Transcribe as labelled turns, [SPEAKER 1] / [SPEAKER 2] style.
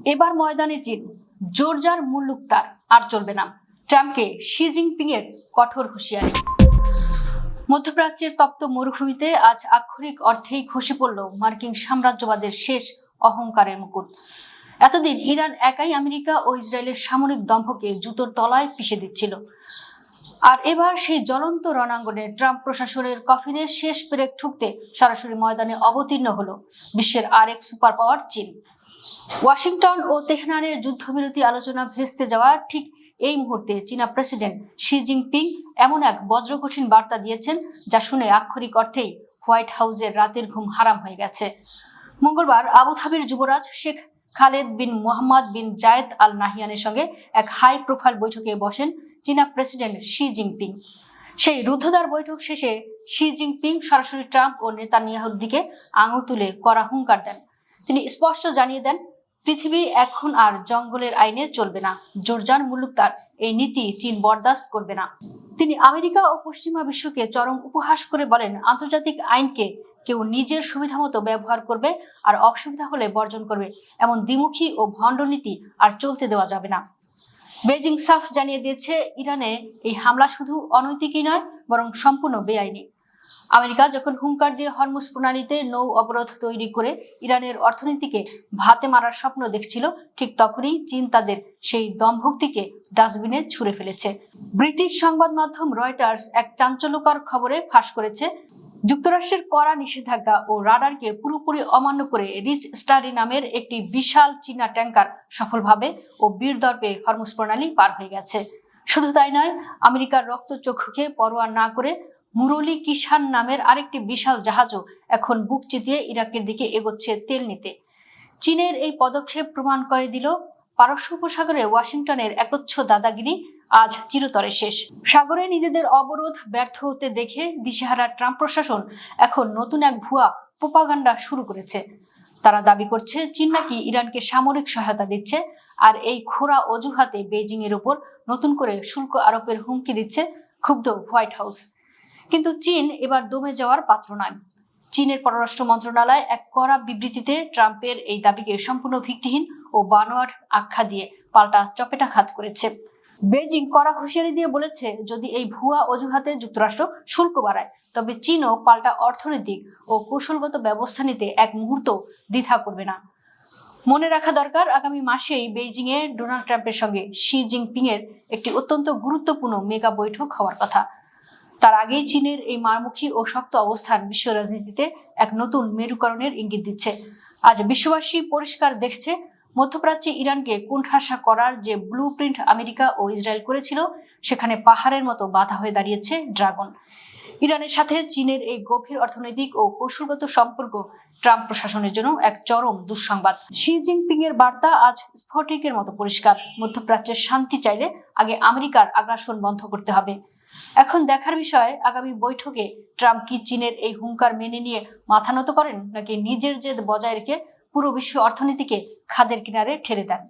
[SPEAKER 1] এবার ময়দানে চীন, জোরজার মুল্লুক তার আর চলবে না। ট্রাম্পকে শি জিনপিং এর কঠোর হুঁশিয়ারি। মধ্যপ্রাচ্যের তপ্ত মরুভূমিতে আজ আক্ষরিক অর্থেই খসে পড়ল মার্কিন সাম্রাজ্যবাদের শেষ অহংকারের মুকুট। এতদিন ইরান একাই আমেরিকা ও ইসরায়েলের সামরিক দম্ভকে জুতোর তলায় পিষে দিচ্ছিল, আর এবার সেই জ্বলন্ত রণাঙ্গনে ট্রাম্প প্রশাসনের কফিনে শেষ পেরেক ঠুকতে সরাসরি ময়দানে অবতীর্ণ হলো বিশ্বের আরেক সুপার পাওয়ার চীন। ওয়াশিংটন ও তেহরানের যুদ্ধবিরতি আলোচনা ভেস্তে যাওয়া ঠিক এই মুহূর্তে চীনা প্রেসিডেন্ট শি জিনপিং এমন এক বজ্রকঠিন বার্তা দিয়েছেন যা শুনে আক্ষরিক অর্থেই হোয়াইট হাউসের রাতের ঘুম হারাম হয়ে গেছে। মঙ্গলবার আবুধাবির যুবরাজ শেখ খালেদ বিন মোহাম্মদ বিন জায়েদ আল নাহিয়ানের সঙ্গে এক হাই প্রোফাইল বৈঠকে বসেন চীনা প্রেসিডেন্ট শি জিনপিং। সেই রুদ্ধদ্বার বৈঠক শেষে শি জিনপিং সরাসরি ট্রাম্প ও নেতানিয়াহুর দিকে আঙুল তুলে কড়া হুঙ্কার দেন। তিনি স্পষ্ট জানিয়ে দেন, পৃথিবী এখন আর জঙ্গলের আইনে চলবে না। জোরজার মুল্লুক তার এই নীতি চীন বরদাস্ত করবে না। তিনি আমেরিকা ও পশ্চিমা বিশ্বকে চরম উপহাস করে বলেন, আন্তর্জাতিক আইনকে কেউ নিজের সুবিধা মতো ব্যবহার করবে আর অসুবিধা হলে বর্জন করবে, এমন দ্বিমুখী ও ভণ্ড নীতি আর চলতে দেওয়া যাবে না। বেজিং সাফ জানিয়ে দিয়েছে, ইরানে এই হামলা শুধু অনৈতিকই নয়, বরং সম্পূর্ণ বেআইনি। আমেরিকা যখন হুঙ্কার দিয়ে হরমুজ প্রণালীতে নৌ অবরোধ তৈরি করে ইরানের অর্থনীতিকে ভাতে মারার স্বপ্ন দেখছিল, ঠিক তখনই চীন তাদের সেই দম্ভক্তিকে ডাস্টবিনে ছুঁড়ে ফেলেছে। ব্রিটিশ সংবাদ মাধ্যম রয়টার্স এক চাঞ্চল্যকর খবরে ফাঁস করেছে, যুক্তরাষ্ট্রের কড়া নিষেধাজ্ঞা ও রাডারকে পুরোপুরি অমান্য করে রিচ স্টারি নামের একটি বিশাল চীনা ট্যাঙ্কার সফলভাবে ও বীরদর্পে হরমুজ প্রণালী পার হয়ে গেছে। শুধু তাই নয়, আমেরিকার রক্তচক্ষুকে পরোয়া না করে মুরলি কিষান নামের আরেকটি বিশাল জাহাজও এখন বুক চিতিয়ে ইরাকের দিকে এগোচ্ছে তেল নিতে। চীনের এই পদক্ষেপ প্রমাণ করে দিল, পারস্য উপসাগরে ওয়াশিংটনের একচ্ছ দাদাগিরি আজ চিরতরে শেষ। সাগরে নিজেদের অবরোধ ব্যর্থ হতে দেখে দিশেহারা ট্রাম্প প্রশাসন এখন নতুন এক ভুয়া প্রোপাগান্ডা শুরু করেছে। তারা দাবি করছে চীন নাকি ইরানকে সামরিক সহায়তা দিচ্ছে, আর এই খোঁড়া অজুহাতে বেজিং এর উপর নতুন করে শুল্ক আরোপের হুমকি দিচ্ছে ক্ষুব্ধ হোয়াইট হাউস। কিন্তু চীন এবার দমে যাওয়ার পাত্র নয়। চীনের পররাষ্ট্র মন্ত্রণালয় এক কড়া বিবৃতিতে ট্রাম্পের এই দাবিকে সম্পূর্ণ ভিত্তিহীন ও বানোয়াট আখ্যা দিয়ে পাল্টা চপেটাঘাত করেছে। বেজিং কড়া হুঁশিয়ারি দিয়ে বলেছে, যদি এই ভুয়া অজুহাতে যুক্তরাষ্ট্র শুল্ক বাড়ায়, তবে চীনও পাল্টা অর্থনৈতিক ও কৌশলগত ব্যবস্থা নিতে এক মুহূর্ত দ্বিধা করবে না। মনে রাখা দরকার, আগামী মাসেই বেইজিং এ ডোনাল্ড ট্রাম্পের সঙ্গে শি জিনপিং এর একটি অত্যন্ত গুরুত্বপূর্ণ মেগা বৈঠক হওয়ার কথা। তার আগেই চীনের এই মারমুখী ও শক্ত অবস্থান বিশ্ব রাজনীতিতে এক নতুন মেরুকরণের ইঙ্গিত দিচ্ছে। আজ বিশ্ববাসী পরিষ্কার দেখছে, মধ্যপ্রাচ্যে ইরানকে কোণঠাসা করার যে ব্লু প্রিন্ট আমেরিকা ও ইসরায়েল করেছিল, সেখানে পাহাড়ের মতো বাধা হয়ে দাঁড়িয়েছে ড্রাগন। ইরানের সাথে চীনের এই গভীর অর্থনৈতিক ও কৌশলগত সম্পর্ক ট্রাম্প প্রশাসনের জন্য এক চরম দুঃসংবাদ। শি জিনপিং এর বার্তা আজ স্ফটিকের মতো পরিষ্কার, মধ্যপ্রাচ্যের শান্তি চাইলে আগে আমেরিকার আগ্রাসন বন্ধ করতে হবে। এখন দেখার বিষয়, আগামী বৈঠকে ট্রাম্প কি চীনের এই হুঙ্কার মেনে নিয়ে মাথা নত করেন, নাকি নিজের জেদ বজায় রেখে পুরো বিশ্ব অর্থনীতিকে খাদের কিনারে ঠেলে দেন।